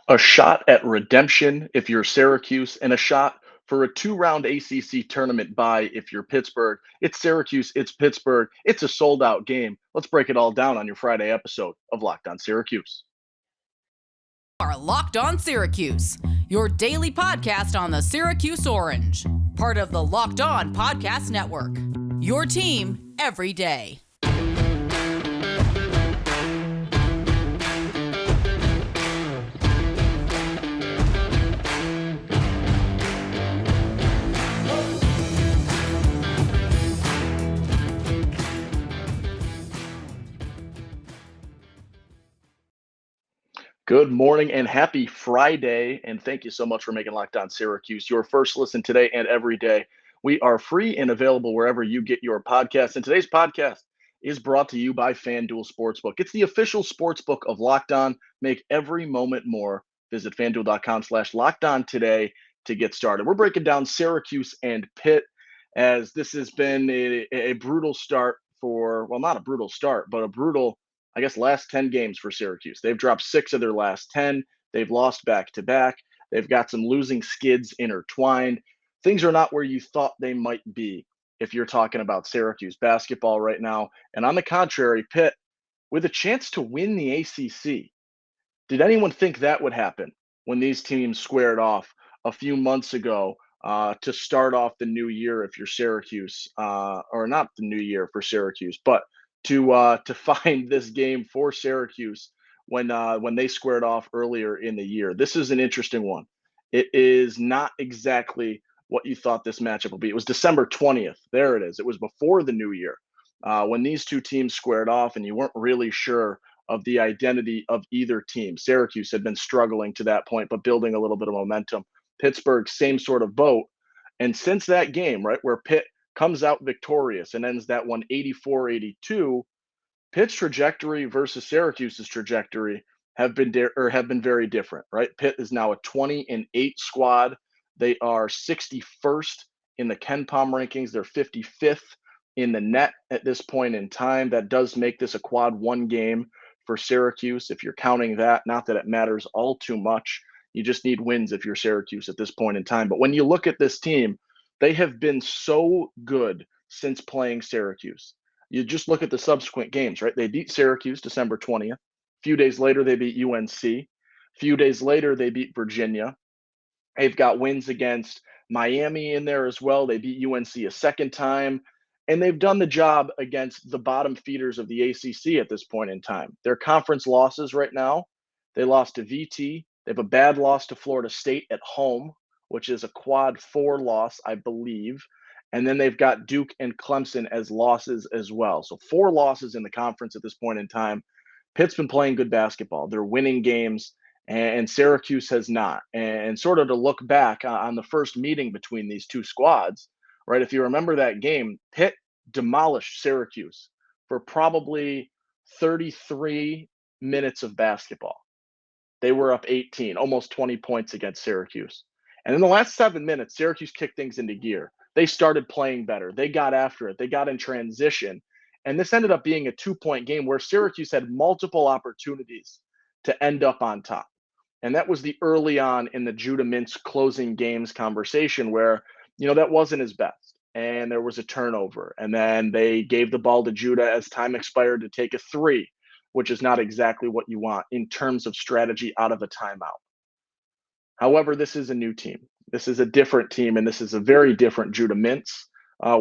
A shot at redemption if you're Syracuse, and a shot for a two-round ACC tournament bye if you're Pittsburgh. It's Syracuse, it's Pittsburgh, it's a sold-out game. Let's break it all down on your Friday episode of Locked On Syracuse. Are Locked On Syracuse, your daily podcast on the Syracuse Orange, part of the Locked On Podcast Network. Your team every day. Good morning and happy Friday, and thank you so much for making Locked On Syracuse your first listen today and every day. We are free and available wherever you get your podcasts, and today's podcast is brought to you by FanDuel Sportsbook. It's the official sportsbook of Locked On. Make every moment more. Visit FanDuel.com/LockedOn today to get started. We're breaking down Syracuse and Pitt, as this has been a brutal start for, well, not a brutal start, but a brutal, I guess, last 10 games for Syracuse. They've dropped 6 of their last 10. They've lost back to back. They've got some losing skids intertwined. Things are not where you thought they might be if you're talking about Syracuse basketball right now. And on the contrary, Pitt with a chance to win the ACC. Did anyone think that would happen when these teams squared off a few months ago to start off the new year if you're Syracuse, or not the new year for Syracuse, but to find this game for Syracuse when they squared off earlier in the year? This is an interesting one. It is not exactly what you thought this matchup would be. It was December 20th. There it is. It was before the new year when these two teams squared off, and you weren't really sure of the identity of either team. Syracuse had been struggling to that point, but building a little bit of momentum. Pittsburgh, same sort of boat. And since that game, right, where Pitt comes out victorious and ends that one 84-82, Pitt's trajectory versus Syracuse's trajectory have been very different, right? Pitt is now a 20-8 squad. They are 61st in the KenPom rankings. They're 55th in the net at this point in time. That does make this a quad one game for Syracuse. If you're counting that, not that it matters all too much. You just need wins if you're Syracuse at this point in time. But when you look at this team, they have been so good since playing Syracuse. You just look at the subsequent games, right? They beat Syracuse December 20th. A few days later, they beat UNC. A few days later, they beat Virginia. They've got wins against Miami in there as well. They beat UNC a second time. And they've done the job against the bottom feeders of the ACC at this point in time. Their conference losses right now, they lost to VT. They have a bad loss to Florida State at home, which is a quad 4 loss, I believe. And then they've got Duke and Clemson as losses as well. So 4 losses in the conference at this point in time. Pitt's been playing good basketball. They're winning games, and Syracuse has not. And sort of to look back on the first meeting between these two squads, right? If you remember that game, Pitt demolished Syracuse for probably 33 minutes of basketball. They were up 18, almost 20 points against Syracuse. And in the last 7 minutes, Syracuse kicked things into gear. They started playing better. They got after it. They got in transition. And this ended up being a 2-point game where Syracuse had multiple opportunities to end up on top. And that was the early on in the Judah Mintz closing games conversation where, that wasn't his best. And there was a turnover. And then they gave the ball to Judah as time expired to take a 3, which is not exactly what you want in terms of strategy out of a timeout. However, this is a new team. This is a different team, and this is a very different Judah Mintz,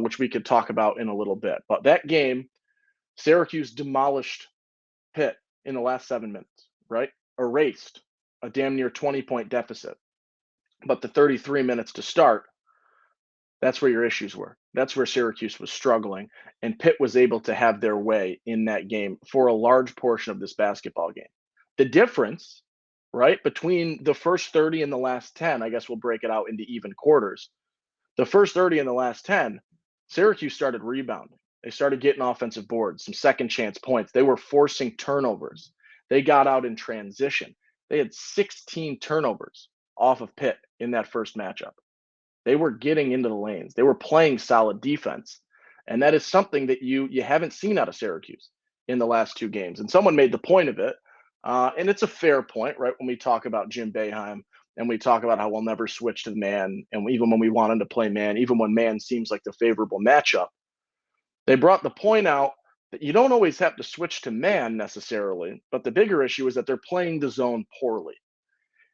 which we could talk about in a little bit. But that game, Syracuse demolished Pitt in the last 7 minutes, right? Erased a damn near 20-point deficit. But the 33 minutes to start, that's where your issues were. That's where Syracuse was struggling, and Pitt was able to have their way in that game for a large portion of this basketball game. The difference, right, between the first 30 and the last 10, I guess we'll break it out into even quarters. The first 30 and the last 10, Syracuse started rebounding. They started getting offensive boards, some second chance points. They were forcing turnovers. They got out in transition. They had 16 turnovers off of Pitt in that first matchup. They were getting into the lanes. They were playing solid defense. And that is something that you haven't seen out of Syracuse in the last 2 games. And someone made the point of it And it's a fair point, right? When we talk about Jim Boeheim and we talk about how we'll never switch to man, and even when we wanted to play man, even when man seems like the favorable matchup, they brought the point out that you don't always have to switch to man necessarily, but the bigger issue is that they're playing the zone poorly.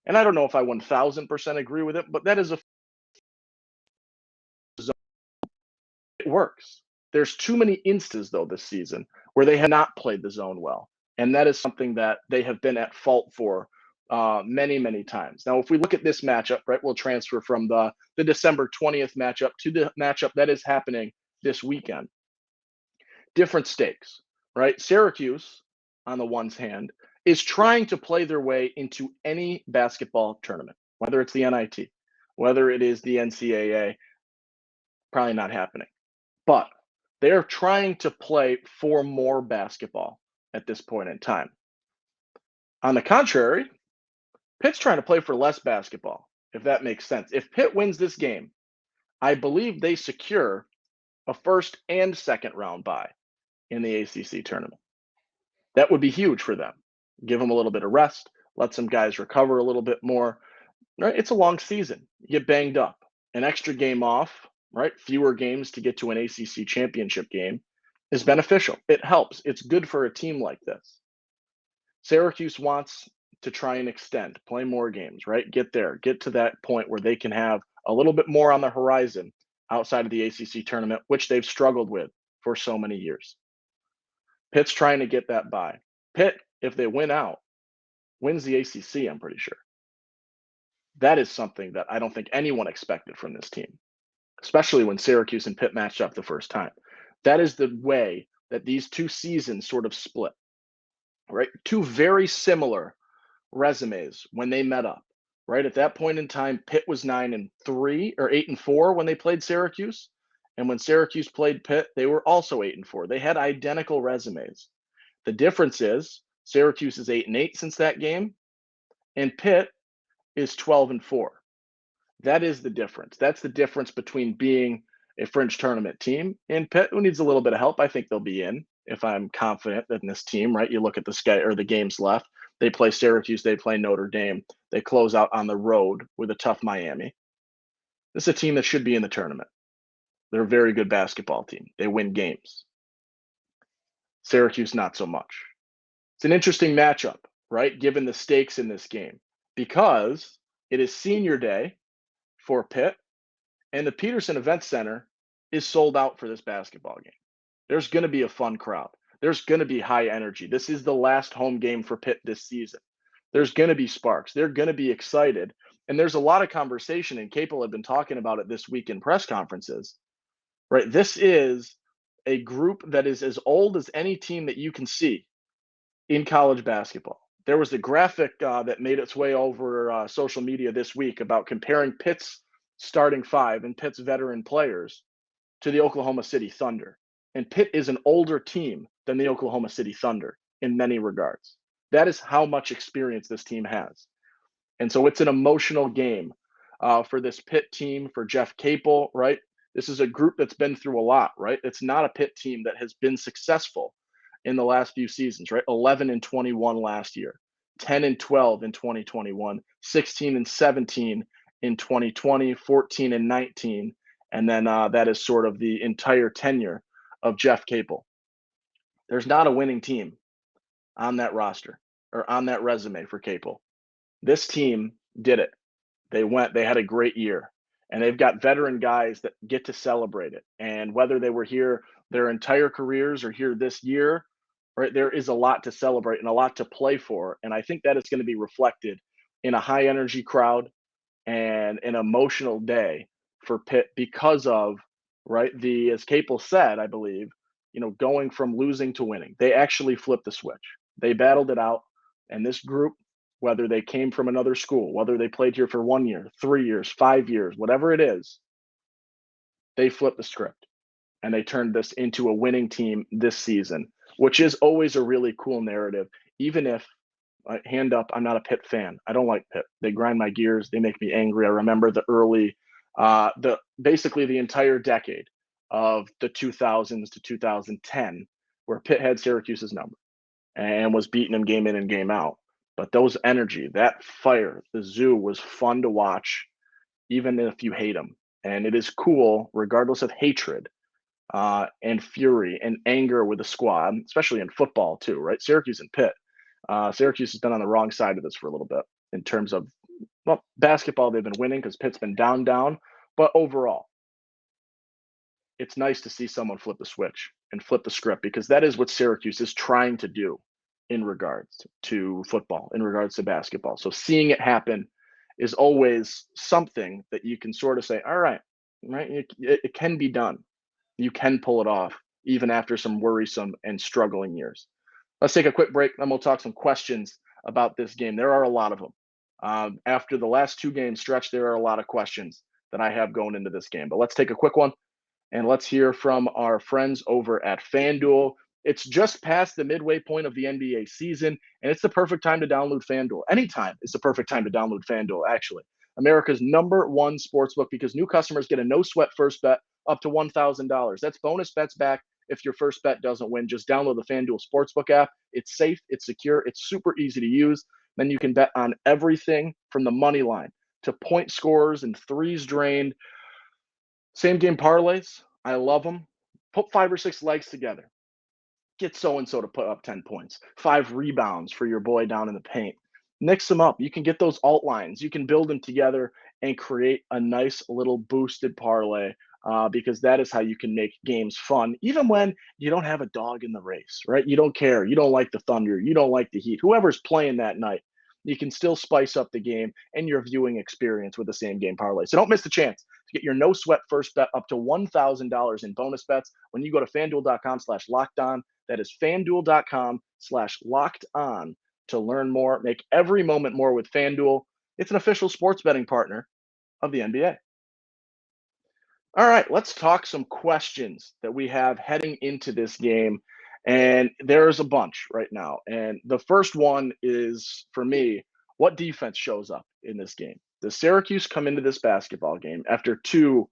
And I don't know if I 1000% agree with it, but that is a it works. There's too many instances, though, this season where they have not played the zone well. And that is something that they have been at fault for many, many times. Now, if we look at this matchup, right, we'll transfer from the December 20th matchup to the matchup that is happening this weekend. Different stakes, right? Syracuse, on the one's hand, is trying to play their way into any basketball tournament, whether it's the NIT, whether it is the NCAA, probably not happening. But they're trying to play for more basketball at this point in time. On the contrary, Pitt's trying to play for less basketball, if that makes sense. If Pitt wins this game, I believe they secure a first and second round bye in the ACC tournament. That would be huge for them. Give them a little bit of rest, let some guys recover a little bit more. Right? It's a long season. You get banged up. An extra game off, right? Fewer games to get to an ACC championship game is beneficial. It helps. It's good for a team like this. Syracuse wants to try and extend, play more games, right? Get there, get to that point where they can have a little bit more on the horizon outside of the ACC tournament, which they've struggled with for so many years. Pitt's trying to get that bye. Pitt, if they win out, wins the ACC, I'm pretty sure. That is something that I don't think anyone expected from this team, especially when Syracuse and Pitt matched up the first time. That is the way that these two seasons sort of split, right? Two very similar resumes when they met up, right? At that point in time, Pitt was 9-3 or 8-4 when they played Syracuse. And when Syracuse played Pitt, they were also 8-4. They had identical resumes. The difference is Syracuse is 8-8 since that game, and Pitt is 12-4. That is the difference. That's the difference between being a fringe tournament team and Pitt, who needs a little bit of help. I think they'll be in if I'm confident in this team, right? You look at the the games left. They play Syracuse, they play Notre Dame. They close out on the road with a tough Miami. This is a team that should be in the tournament. They're a very good basketball team. They win games. Syracuse, not so much. It's an interesting matchup, right? Given the stakes in this game, because it is senior day for Pitt, and the Peterson Event Center is sold out for this basketball game. There's going to be a fun crowd. There's going to be high energy. This is the last home game for Pitt this season. There's going to be sparks. They're going to be excited. And there's a lot of conversation, and Capel had been talking about it this week in press conferences, right? This is a group that is as old as any team that you can see in college basketball. There was a graphic that made its way over social media this week about comparing Pitt's starting five and Pitt's veteran players to the Oklahoma City Thunder. And Pitt is an older team than the Oklahoma City Thunder in many regards. That is how much experience this team has. And so it's an emotional game for this Pitt team, for Jeff Capel, right? This is a group that's been through a lot, right? It's not a Pitt team that has been successful in the last few seasons, right? 11-21 last year, 10-12 in 2021, 16-17 in 2020, 14-19. And then that is sort of the entire tenure of Jeff Capel. There's not a winning team on that roster or on that resume for Capel. This team did it. They had a great year, and they've got veteran guys that get to celebrate it. And whether they were here their entire careers or here this year, right, there is a lot to celebrate and a lot to play for. And I think that is going to be reflected in a high energy crowd and an emotional day for Pitt because of, right, as Capel said, I believe, going from losing to winning. They actually flipped the switch. They battled it out. And this group, whether they came from another school, whether they played here for 1 year, 3 years, 5 years, whatever it is, they flipped the script and they turned this into a winning team this season, which is always a really cool narrative. Even if, hand up, I'm not a Pitt fan. I don't like Pitt. They grind my gears. They make me angry. I remember the early, basically the entire decade of the 2000s to 2010, where Pitt had Syracuse's number and was beating them game in and game out. But those energy, that fire, the zoo was fun to watch, even if you hate them. And it is cool, regardless of hatred and fury and anger with the squad, especially in football too, right? Syracuse and Pitt. Syracuse has been on the wrong side of this for a little bit in terms of, well, basketball, they've been winning because Pitt's been down. But overall, it's nice to see someone flip the switch and flip the script because that is what Syracuse is trying to do in regards to football, in regards to basketball. So seeing it happen is always something that you can sort of say, all right, it can be done. You can pull it off even after some worrisome and struggling years. Let's take a quick break, then we'll talk some questions about this game. There are a lot of them. After the last 2 game stretch, there are a lot of questions that I have going into this game. But let's take a quick one, and let's hear from our friends over at FanDuel. It's just past the midway point of the NBA season, and it's the perfect time to download FanDuel. Anytime is the perfect time to download FanDuel, actually. America's #1 sportsbook, because new customers get a no-sweat first bet up to $1,000. That's bonus bets back if your first bet doesn't win. Just download the FanDuel Sportsbook app. It's safe, it's secure, it's super easy to use. Then you can bet on everything from the money line to point scores and threes drained. Same game parlays, I love them. Put 5 or 6 legs together. Get so-and-so to put up 10 points, 5 rebounds for your boy down in the paint. Mix them up. You can get those alt lines. You can build them together and create a nice little boosted parlay because that is how you can make games fun, even when you don't have a dog in the race, right? You don't care. You don't like the Thunder. You don't like the Heat. Whoever's playing that night, you can still spice up the game and your viewing experience with the same game parlay. So don't miss the chance to get your no sweat first bet up to $1,000 in bonus bets when you go to fanduel.com/lockedon. That is fanduel.com/lockedon to learn more. Make every moment more with FanDuel. It's an official sports betting partner of the NBA. All right, let's talk some questions that we have heading into this game. And there's a bunch right now. And the first one is, for me, what defense shows up in this game? Does Syracuse come into this basketball game after 2,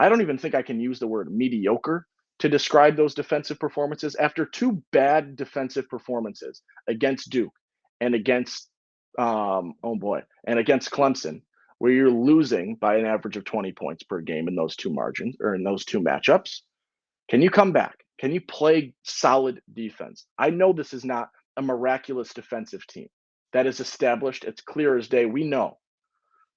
I don't even think I can use the word mediocre to describe those defensive performances, after 2 bad defensive performances against Duke and against and against Clemson, where you're losing by an average of 20 points per game in those 2 margins or in those 2 matchups. Can you come back? Can you play solid defense? I know this is not a miraculous defensive team. That is established. It's clear as day. We know.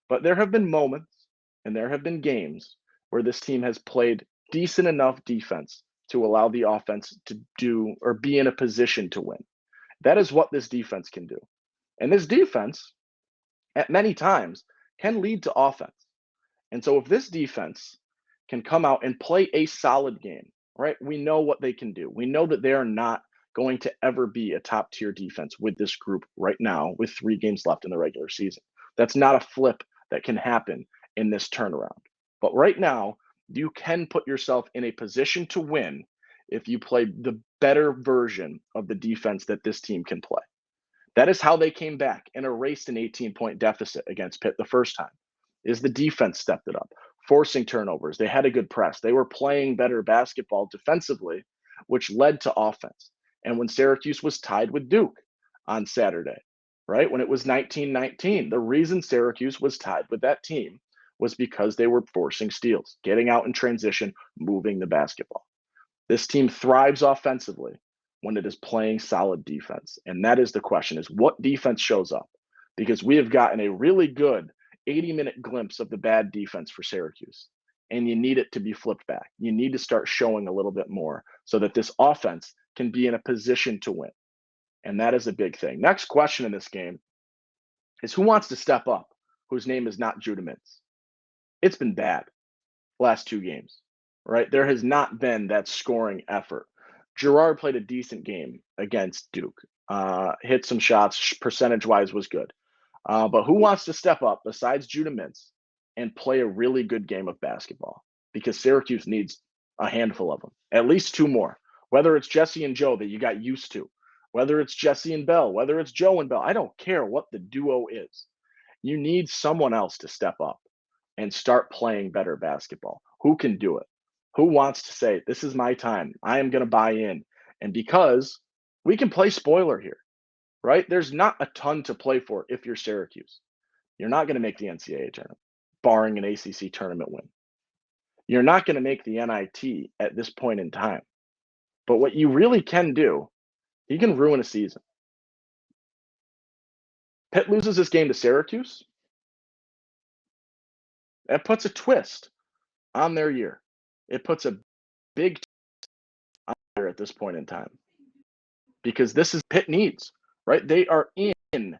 But there have been moments and there have been games where this team has played decent enough defense to allow the offense to do or be in a position to win. That is what this defense can do. And this defense, at many times, can lead to offense. And so if this defense can come out and play a solid game, right? We know what they can do. We know that they are not going to ever be a top tier defense with this group right now with 3 games left in the regular season. That's not a flip that can happen in this turnaround. But right now, you can put yourself in a position to win if you play the better version of the defense that this team can play. That is how they came back and erased an 18-point deficit against Pitt the first time, is the defense stepped it up, forcing turnovers. They had a good press. They were playing better basketball defensively, which led to offense. And when Syracuse was tied with Duke on Saturday, right, when it was 19-19, the reason Syracuse was tied with that team was because they were forcing steals, getting out in transition, moving the basketball. This team thrives offensively when it is playing solid defense. And that is the question, is what defense shows up? Because we have gotten a really good 80-minute glimpse of the bad defense for Syracuse. And you need it to be flipped back. You need to start showing a little bit more so that this offense can be in a position to win. And that is a big thing. Next question in this game is, who wants to step up whose name is not Judah Mintz? It's been bad last 2 games, right? There has not been that scoring effort. Girard played a decent game against Duke, hit some shots, percentage-wise was good. But who wants to step up besides Judah Mintz and play a really good game of basketball? Because Syracuse needs a handful of them, at least 2 more. Whether it's Jesse and Joe that you got used to, whether it's Jesse and Bell, whether it's Joe and Bell, I don't care what the duo is. You need someone else to step up and start playing better basketball. Who can do it? Who wants to say, this is my time, I am going to buy in? And because we can play spoiler here, right? There's not a ton to play for if you're Syracuse. You're not going to make the NCAA tournament, barring an ACC tournament win. You're not going to make the NIT at this point in time. But what you really can do, you can ruin a season. Pitt loses this game to Syracuse. That puts a twist on their year. It puts a big on there at this point in time because this is Pitt needs, right? They are in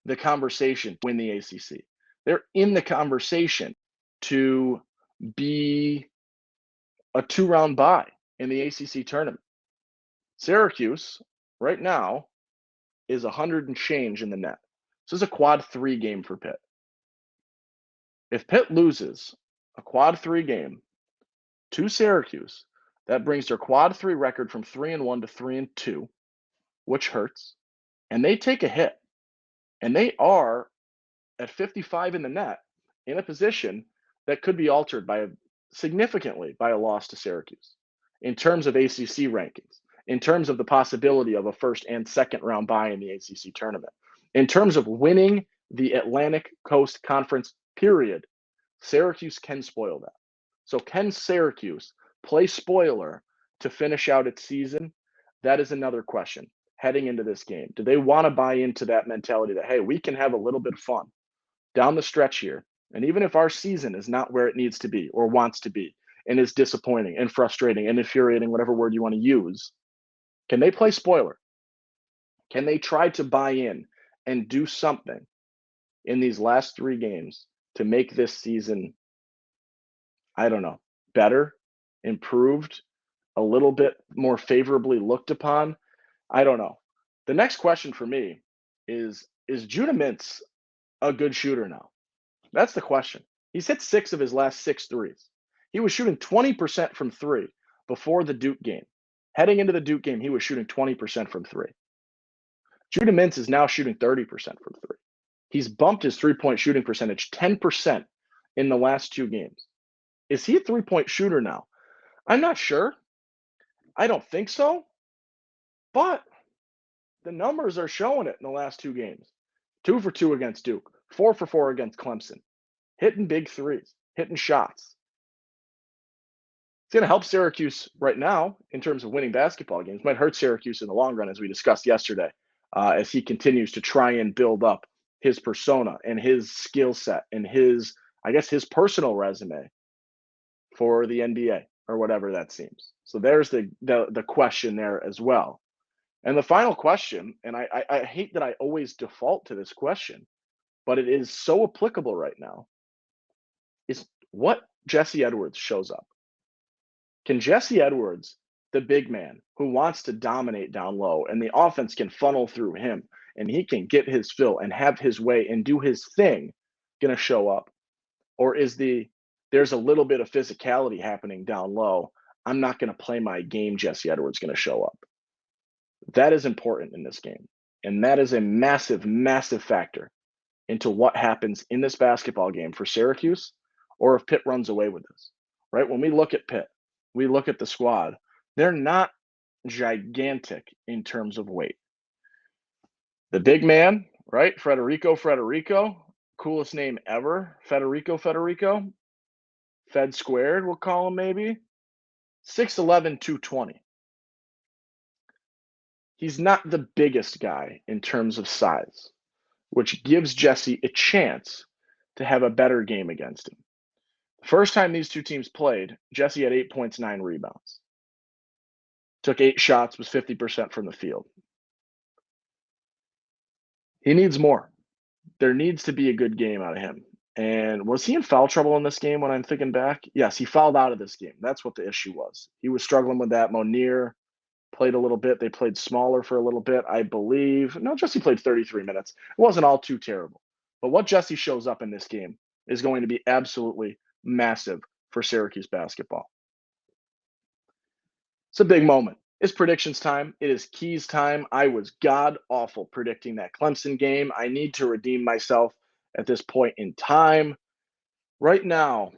the conversation to win the ACC. They're in the conversation to be a 2-round bye in the ACC tournament. Syracuse right now is 100 and change in the net. This is a quad 3 game for Pitt. If Pitt loses a quad 3 game to Syracuse, that brings their quad 3 record from 3-1 to 3-2, which hurts. And they take a hit. And they are at 55 in the net in a position that could be altered significantly by a loss to Syracuse in terms of ACC rankings, in terms of the possibility of a first and second round bye in the ACC tournament, in terms of winning the Atlantic Coast Conference, period. Syracuse can spoil that. So can Syracuse play spoiler to finish out its season? That is another question heading into this game. Do they want to buy into that mentality that, hey, we can have a little bit of fun down the stretch here? And even if our season is not where it needs to be or wants to be and is disappointing and frustrating and infuriating, whatever word you want to use, can they play spoiler? Can they try to buy in and do something in these last 3 games to make this season, I don't know, better, improved, a little bit more favorably looked upon? I don't know. The next question for me is Judah Mintz a good shooter now? That's the question. He's hit 6 of his last 6 threes. He was shooting 20% from 3 before the Duke game. Heading into the Duke game, he was shooting 20% from 3. Judah Mintz is now shooting 30% from 3. He's bumped his 3-point shooting percentage 10% in the last 2 games. Is he a 3-point shooter now? I'm not sure. I don't think so. But the numbers are showing it in the last 2 games. 2 for 2 against Duke, 4 for 4 against Clemson, hitting big threes, hitting shots. It's going to help Syracuse right now in terms of winning basketball games. Might hurt Syracuse in the long run, as we discussed yesterday, as he continues to try and build up his persona and his skill set and his personal resume for the NBA or whatever that seems. So there's the question there as well. And the final question, and I hate that I always default to this question, but it is so applicable right now, is what Jesse Edwards shows up. Can Jesse Edwards, the big man who wants to dominate down low and the offense can funnel through him and he can get his fill and have his way and do his thing, going to show up? Or is there's a little bit of physicality happening down low, I'm not going to play my game, Jesse Edwards going to show up? That is important in this game. And that is a massive, massive factor into what happens in this basketball game for Syracuse, or if Pitt runs away with this, right? When we look at Pitt, we look at the squad, they're not gigantic in terms of weight. The big man, right? Federico, coolest name ever. Federico. Fed squared, we'll call him maybe. 6'11", 220. He's not the biggest guy in terms of size, which gives Jesse a chance to have a better game against him. The first time these two teams played, Jesse had 8 points, 9 rebounds. Took 8 shots, was 50% from the field. He needs more. There needs to be a good game out of him. And was he in foul trouble in this game when I'm thinking back? Yes, he fouled out of this game. That's what the issue was. He was struggling with that. Monier played a little bit. They played smaller for a little bit, I believe. No, Jesse played 33 minutes. It wasn't all too terrible. But what Jesse shows up in this game is going to be absolutely massive for Syracuse basketball. It's a big moment. It's predictions time. It is keys time. I was god-awful predicting that Clemson game. I need to redeem myself at this point in time. Right now,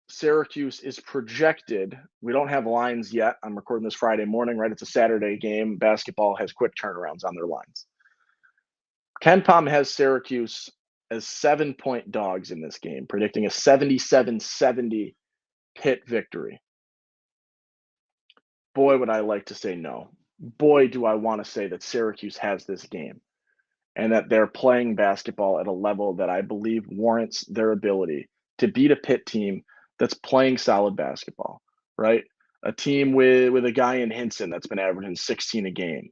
Syracuse is projected. We don't have lines yet. I'm recording this Friday morning, right? It's a Saturday game. Basketball has quick turnarounds on their lines. Ken Pom has Syracuse as 7-point dogs in this game, predicting a 77-70 Pitt victory. Boy, would I like to say no. Boy, do I want to say that Syracuse has this game and that they're playing basketball at a level that I believe warrants their ability to beat a Pitt team that's playing solid basketball, right? A team with a guy in Hinson that's been averaging 16 a game,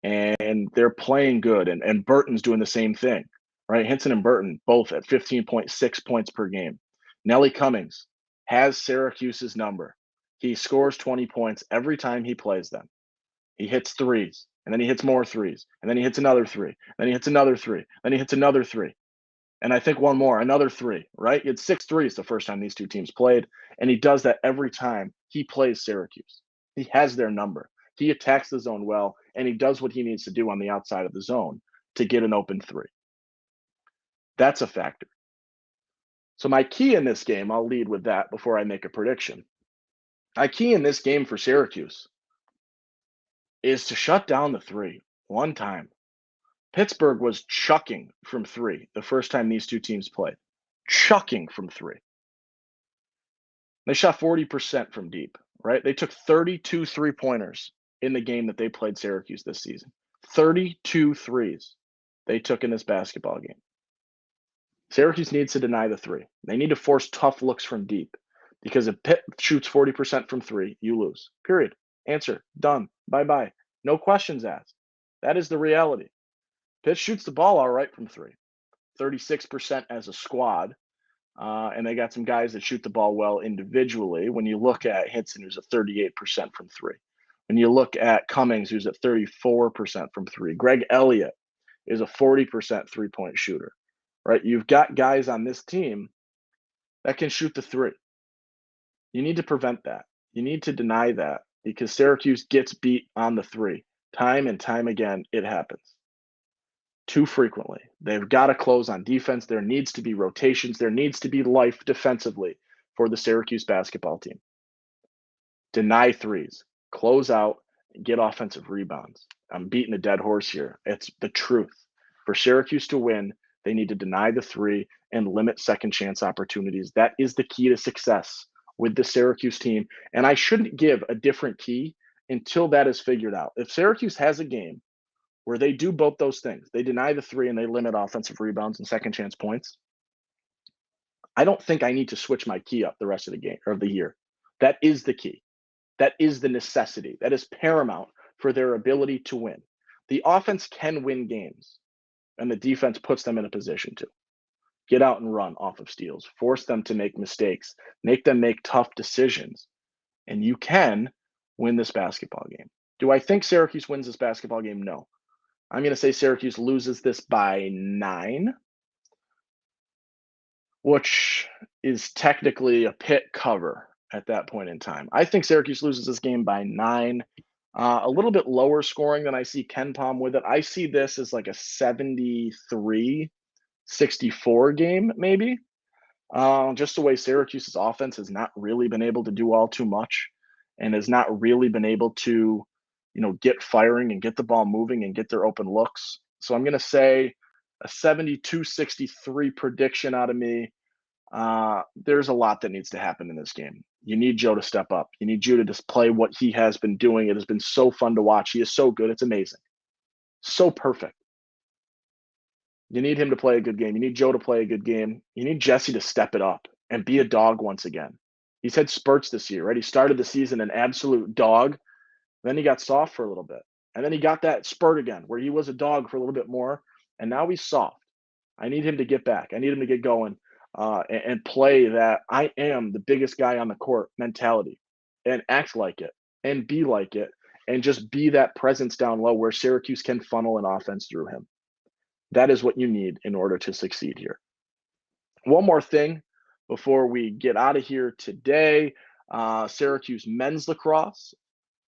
and they're playing good, and Burton's doing the same thing, right? Hinson and Burton both at 15.6 points per game. Nelly Cummings has Syracuse's number. He scores 20 points every time he plays them. He hits threes, and then he hits more threes, and then he hits another three, then he hits another three, then he hits another three. And I think one more, another three, right? He had 6 threes the first time these two teams played, and he does that every time he plays Syracuse. He has their number. He attacks the zone well, and he does what he needs to do on the outside of the zone to get an open three. That's a factor. So my key in this game, I'll lead with that before I make a prediction. My key in this game for Syracuse is to shut down the three one time. Pittsburgh was chucking from three the first time these two teams played. Chucking from three. They shot 40% from deep, right? They took 32 three-pointers in the game that they played Syracuse this season. 32 threes they took in this basketball game. Syracuse needs to deny the three. They need to force tough looks from deep because if Pitt shoots 40% from three, you lose. Period. Answer. Done. Bye-bye. No questions asked. That is the reality. Pitt shoots the ball all right from three, 36% as a squad. And they got some guys that shoot the ball well individually. When you look at Hinson, who's at 38% from three. When you look at Cummings, who's at 34% from three. Greg Elliott is a 40% three-point shooter, right? You've got guys on this team that can shoot the three. You need to prevent that. You need to deny that because Syracuse gets beat on the three. Time and time again, it happens. Too frequently. They've got to close on defense. There needs to be rotations. There needs to be life defensively for the Syracuse basketball team. Deny threes, close out, and get offensive rebounds. I'm beating a dead horse here. It's the truth. For Syracuse to win, they need to deny the three and limit second chance opportunities. That is the key to success with the Syracuse team. And I shouldn't give a different key until that is figured out. If Syracuse has a game where they do both those things, they deny the three and they limit offensive rebounds and second chance points, I don't think I need to switch my key up the rest of the game or of the year. That is the key. That is the necessity. That is paramount for their ability to win. The offense can win games, and the defense puts them in a position to get out and run off of steals, force them to make mistakes, make them make tough decisions, and you can win this basketball game. Do I think Syracuse wins this basketball game? No. I'm going to say Syracuse loses this by 9, which is technically a Pitt cover at that point in time. I think Syracuse loses this game by 9. A little bit lower scoring than I see Ken Pom with it. I see this as like a 73-64 game, maybe. Just the way Syracuse's offense has not really been able to do all too much and has not really been able to get firing and get the ball moving and get their open looks. So I'm going to say a 72-63 prediction out of me. There's a lot that needs to happen in this game. You need Joe to step up. You need Joe to just play what he has been doing. It has been so fun to watch. He is so good. It's amazing. So perfect. You need him to play a good game. You need Joe to play a good game. You need Jesse to step it up and be a dog once again. He's had spurts this year, right? He started the season an absolute dog. Then he got soft for a little bit. And then he got that spurt again where he was a dog for a little bit more. And now he's soft. I need him to get back. I need him to get going and play that I am the biggest guy on the court mentality and act like it and be like it and just be that presence down low where Syracuse can funnel an offense through him. That is what you need in order to succeed here. One more thing before we get out of here today. Syracuse men's lacrosse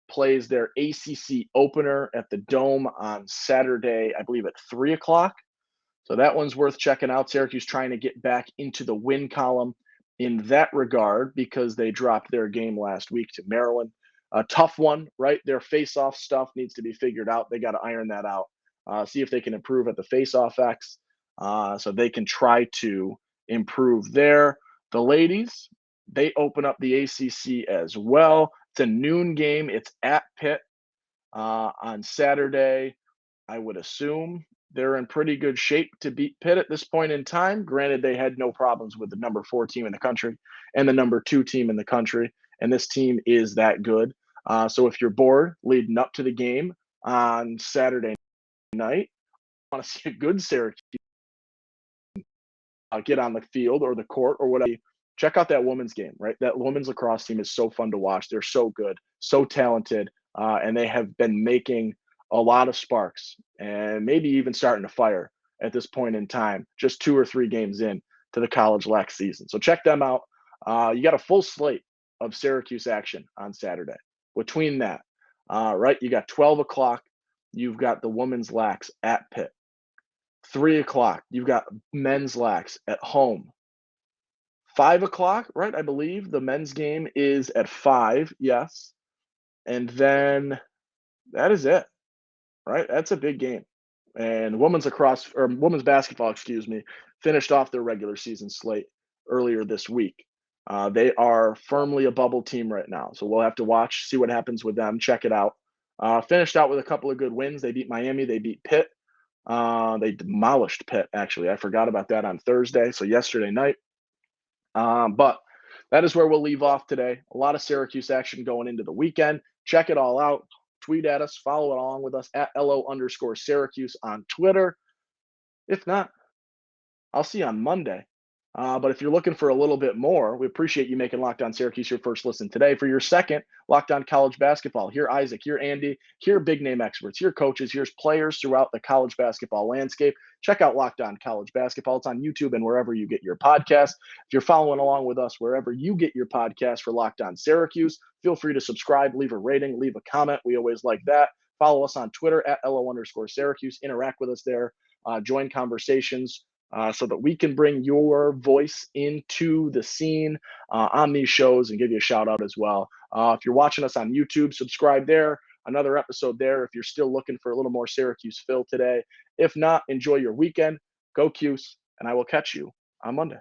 plays their ACC Opener at the Dome on Saturday, I believe at 3 o'clock. So that one's worth checking out. Syracuse trying to get back into the win column in that regard because they dropped their game last week to Maryland. A tough one, right? Their face-off stuff needs to be figured out. They got to iron that out. see if they can improve at the face-off X, so they can try to improve there. The ladies, they open up the ACC as well. It's a noon game. It's at Pitt on Saturday. I would assume they're in pretty good shape to beat Pitt at this point in time. Granted, they had no problems with the number 4 team in the country and the number 2 team in the country, and this team is that good. So if you're bored leading up to the game on Saturday night, want to see a good Syracuse get on the field or the court or whatever, check out that women's game, right? That women's lacrosse team is so fun to watch. They're so good, so talented, and they have been making a lot of sparks and maybe even starting to fire at this point in time, just 2 or 3 games in to the college lax season. So check them out. You got a full slate of Syracuse action on Saturday. Between that, right, you got 12 o'clock, you've got the women's lax at Pitt. 3 o'clock, you've got men's lax at home. 5 o'clock, right? I believe the men's game is at 5, yes. And then that is it, right? That's a big game. And women's basketball, finished off their regular season slate earlier this week. They are firmly a bubble team right now. So we'll have to watch, see what happens with them, check it out. Finished out with a couple of good wins. They beat Miami, they beat Pitt. They demolished Pitt, actually. I forgot about that on Thursday, so yesterday night. But that is where we'll leave off today. A lot of Syracuse action going into the weekend. Check it all out. Tweet at us. Follow along with us at LO_Syracuse on Twitter. If not, I'll see you on Monday. But if you're looking for a little bit more, we appreciate you making Locked On Syracuse your first listen today. For your second, Locked On College Basketball. Here Isaac, here Andy, here big name experts, here coaches, here's players throughout the college basketball landscape. Check out Locked On College Basketball. It's on YouTube and wherever you get your podcast. If you're following along with us wherever you get your podcast for Locked On Syracuse, feel free to subscribe, leave a rating, leave a comment. We always like that. Follow us on Twitter at LO_Syracuse. Interact with us there. Join conversations. So that we can bring your voice into the scene on these shows and give you a shout out as well. If you're watching us on YouTube, subscribe there. Another episode there if you're still looking for a little more Syracuse fill today. If not, enjoy your weekend. Go Cuse, and I will catch you on Monday.